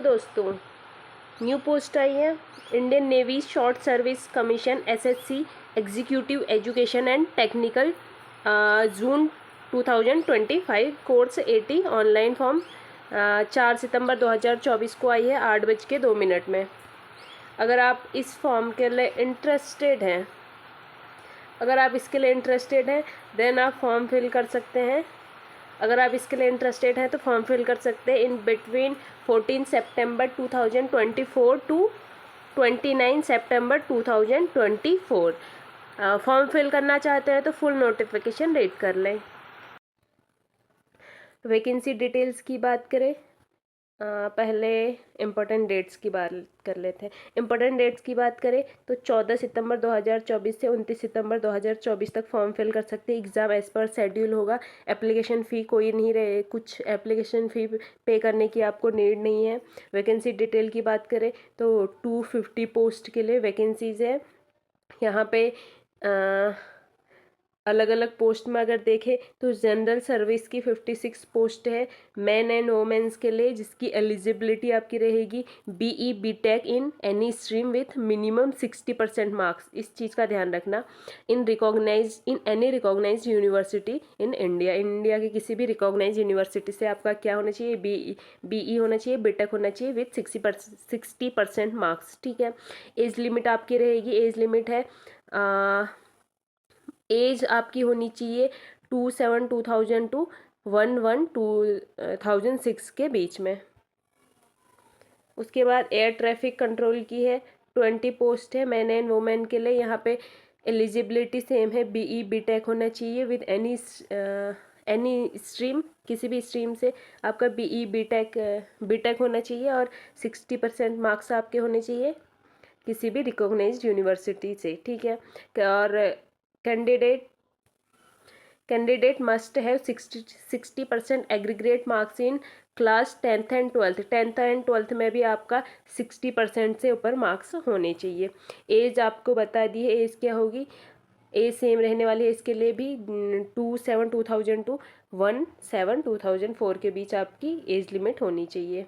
दोस्तों, new post आई है। Indian navy short service commission SSC executive education and technical, June 2025, course 80, online form 4 सितंबर 2024 को आई है 8:02 में। अगर आप इस फॉर्म के लिए इंटरेस्टेड हैं, देन आप फॉर्म फिल कर सकते हैं। अगर आप इसके लिए इंटरेस्टेड हैं तो फॉर्म फिल कर सकते हैं in between 14 September 2024 to 29 September 2024। Form fill करना चाहते हैं तो फुल नोटिफिकेशन रीड कर लें। वैकेंसी डिटेल्स की बात करें, पहले इम्पोर्टेंट डेट्स की बात कर लेते हैं। इम्पोर्टेंट डेट्स की बात करें तो 14 सितंबर 2024 से 29 सितंबर 2024 तक फॉर्म फिल कर सकते हैं। एग्ज़ाम एज़ पर शेड्यूल होगा। एप्लीकेशन फ़ी कोई नहीं रहे, कुछ एप्लीकेशन फ़ी पे करने की आपको नीड नहीं है। वैकेंसी डिटेल की बात करें तो 250 पोस्ट के लिए वैकेंसीज़ है। यहाँ पे अलग अलग पोस्ट में अगर देखें तो जनरल सर्विस की 56 पोस्ट है मैन एंड वोमेंस के लिए, जिसकी एलिजिबिलिटी आपकी रहेगी BE BTech in any stream with minimum 60% marks. इस चीज़ का ध्यान रखना। In any recognise university in India के किसी भी रिकॉग्नाइज यूनिवर्सिटी से आपका क्या होना चाहिए, बीई होना चाहिए, बीटेक होना चाहिए विथ 60% मार्क्स। ठीक है। एज लिमिट आपकी रहेगी, एज लिमिट है एज आपकी होनी चाहिए 27/2000 टू 11/2006 के बीच में। उसके बाद एयर ट्रैफिक कंट्रोल की है 20 पोस्ट है मैन एंड वुमेन के लिए। यहाँ पे एलिजिबिलिटी सेम है, बीई बीटेक होना चाहिए विद एनी स्ट्रीम, किसी भी स्ट्रीम से आपका बीई बीटेक होना चाहिए और 60% मार्क्स आपके होने चाहिए किसी भी रिकॉग्नाइज्ड यूनिवर्सिटी से। ठीक है। और candidate must have 60% aggregate marks in class 10th and 12th। 10th and 12th में भी आपका 60% से ऊपर मार्क्स होने चाहिए। एज आपको बता दी है, एज क्या होगी, एज सेम रहने वाली है इसके लिए भी 27/2000 टू 17/2004 के बीच आपकी एज लिमिट होनी चाहिए।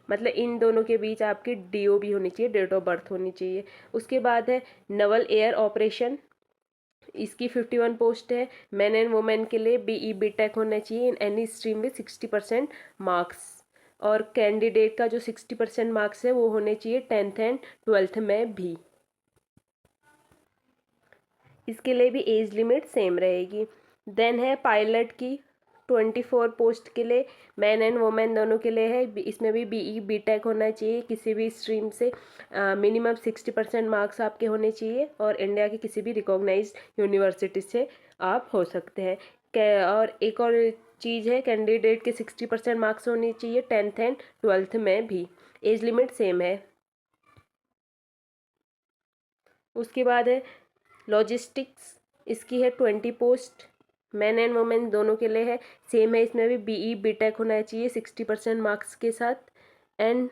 मतलब इन दोनों के बीच आपकी डीओ भी होनी चाहिए, डेट ऑफ बर्थ होनी चाहिए। उसके बाद है नवल एयर ऑपरेशन, इसकी 51 पोस्ट है मैन एंड वुमेन के लिए। बीई बीटेक होना चाहिए इन एनी स्ट्रीम में 60% मार्क्स, और कैंडिडेट का जो 60% मार्क्स है वो होने चाहिए 10th एंड 12th में भी। इसके लिए भी एज लिमिट सेम रहेगी। देन है पायलट की 24 पोस्ट के लिए, मैन एंड वुमेन दोनों के लिए है। इसमें भी बीई बीटेक होना चाहिए किसी भी स्ट्रीम से, मिनिमम 60% मार्क्स आपके होने चाहिए और इंडिया की किसी भी रिकॉग्नाइज यूनिवर्सिटी से आप हो सकते हैं। और एक और चीज़ है, कैंडिडेट के 60% मार्क्स होने चाहिए 10th एंड 12th में भी। एज लिमिट सेम है। उसके बाद है लॉजिस्टिक्स, इसकी है 20 पोस्ट मैन एंड वुमेन दोनों के लिए है, सेम है। इसमें भी बीई बीटेक होना चाहिए 60% मार्क्स के साथ एंड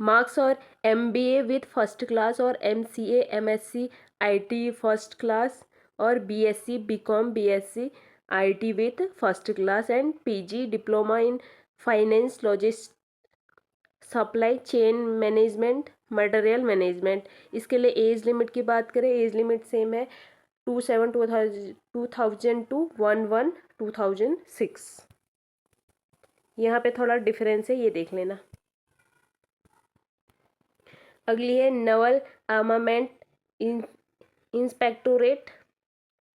मार्क्स और एमबीए विथ फर्स्ट क्लास और MCA MSc IT first class और BSc BCom BSc IT with first class and PG diploma in finance logistics supply chain management material management. इसके लिए age limit की बात करें, age limit same है 27/2000 to 11/2006। यहाँ पे थोड़ा डिफरेंस है, ये देख लेना। अगली है नवल आर्मामेंट इंस्पेक्टोरेट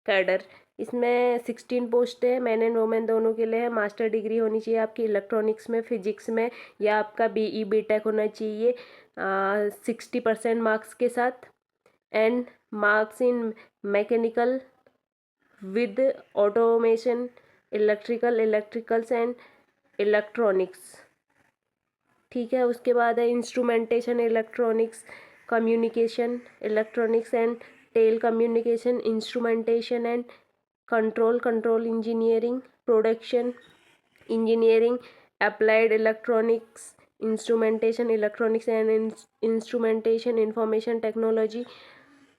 कैडर, इसमें 16 पोस्ट है मैन एंड वुमेन दोनों के लिए है। मास्टर डिग्री होनी चाहिए आपकी इलेक्ट्रॉनिक्स में, फिजिक्स में, या आपका बीई बीटेक होना चाहिए 60% मार्क्स के साथ and marks in mechanical with automation electricals and electronics. ठीक है। उसके बाद है instrumentation electronics, communication electronics and telecommunication, instrumentation and control engineering, production engineering, applied electronics, instrumentation electronics and instrumentation, information technology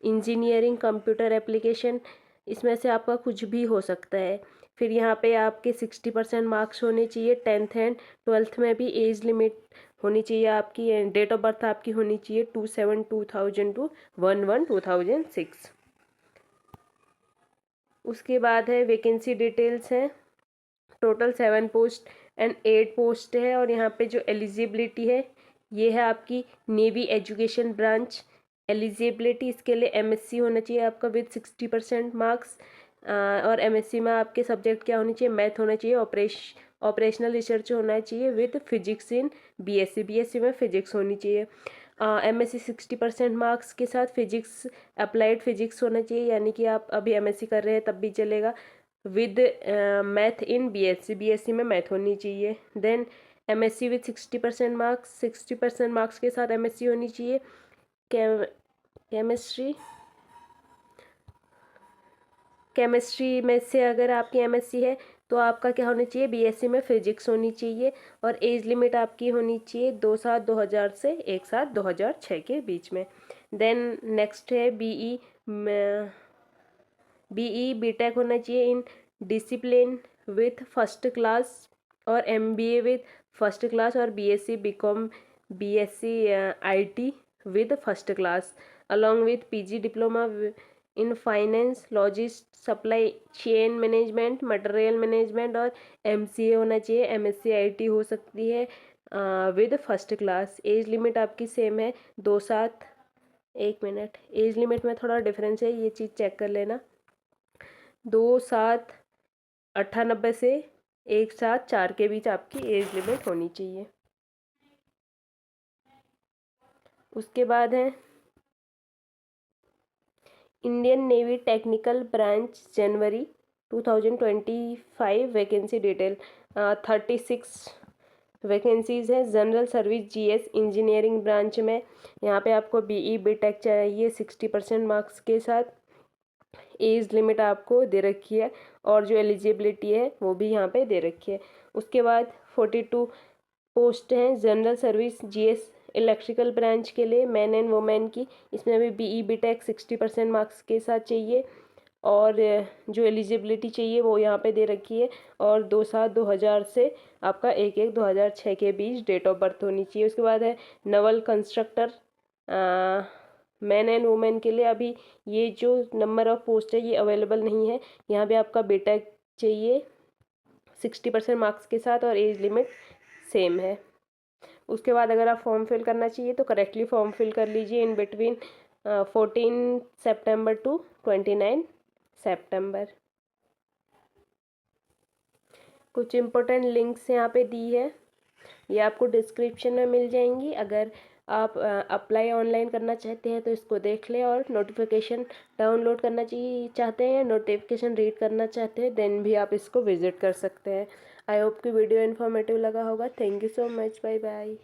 engineering, computer application. इसमें से आपका कुछ भी हो सकता है। फिर यहाँ पे आपके 60% मार्क्स होने चाहिए 10th एंड 12th में भी। एज लिमिट होनी चाहिए आपकी, डेट ऑफ बर्थ आपकी होनी चाहिए 27/2000 टू 11/2006। उसके बाद है वैकेंसी डिटेल्स हैं। टोटल 7 पोस्ट एंड 8 पोस्ट है। और यहाँ पे जो एलिजिबिलिटी है ये है आपकी नेवी एजुकेशन ब्रांच एलिजिबिलिटी। इसके लिए एमएससी होना चाहिए आपका विद 60% मार्क्स। और एमएससी में आपके सब्जेक्ट क्या होनी चाहिए, मैथ होना चाहिए, ऑपरेशनल रिसर्च होना चाहिए विद फिजिक्स इन बीएससी में फिजिक्स होनी चाहिए। एमएससी 60% मार्क्स के साथ फिजिक्स, अप्लाइड फिजिक्स होना चाहिए, यानी कि आप अभी एमएससी कर रहे हैं तब भी चलेगा, विद मैथ इन बीएससी में मैथ होनी चाहिए। Then MSc with 60% marks, 60% marks के साथ एमएससी होनी चाहिए केमिस्ट्री में से अगर आपकी एमएससी है तो आपका क्या होना चाहिए, बीएससी में फिजिक्स होनी चाहिए। और एज लिमिट आपकी होनी चाहिए 2/7/2000 से 1/7/2006 के बीच में। देन नेक्स्ट है बीई बीटेक होना चाहिए in discipline with first class, और एमबीए विथ फर्स्ट क्लास, और BSc BCom BSc IT with first class, along with PG diploma in finance, logistics, supply chain management, material management, और MCA होना चाहिए, MSc IT हो सकती है with first class. Age limit आपकी same है 2/7। एक मिनट, एज लिमिट में थोड़ा डिफरेंस है, ये चीज़ चेक कर लेना। 2/7/98 से 1/7/4 के बीच आपकी एज लिमिट होनी चाहिए। उसके बाद है इंडियन नेवी टेक्निकल ब्रांच जनवरी 2025 वैकेंसी डिटेल। 36 वैकेंसीज़ है general service GS engineering branch में। यहाँ पे आपको बीई बीटेक चाहिए 60% मार्क्स के साथ। एज लिमिट आपको दे रखी है और जो एलिजिबिलिटी है वो भी यहाँ पे दे रखी है। उसके बाद 42 पोस्ट हैं general service GS electrical branch के लिए, मैन एंड वुमेन की। इसमें भी बीई बीटेक 60% मार्क्स के साथ चाहिए, और जो एलिजिबिलिटी चाहिए वो यहाँ पे दे रखी है। और 2/7/2000 से आपका 1/1/2006 के बीच डेट ऑफ बर्थ होनी चाहिए। उसके बाद है Naval constructor man and women के लिए। अभी ये जो नंबर ऑफ पोस्ट है ये अवेलेबल नहीं है। यहाँ पे आपका बीटेक चाहिए 60% मार्क्स के साथ, और एज लिमिट सेम है। उसके बाद अगर आप फॉर्म फिल करना चाहिए तो करेक्टली फॉर्म फिल कर लीजिए इन बिटवीन 14 सितंबर टू 29 सितंबर। कुछ इम्पोर्टेंट लिंक्स यहाँ पे दी है, ये आपको डिस्क्रिप्शन में मिल जाएंगी। अगर आप अप्लाई ऑनलाइन करना चाहते हैं तो इसको देख लें, और नोटिफिकेशन डाउनलोड करना चाहते हैं, नोटिफिकेशन रीड करना चाहते हैं, देन भी आप इसको विजिट कर सकते हैं। आई होप कि वीडियो इन्फॉर्मेटिव लगा होगा। Thank you so much, bye bye.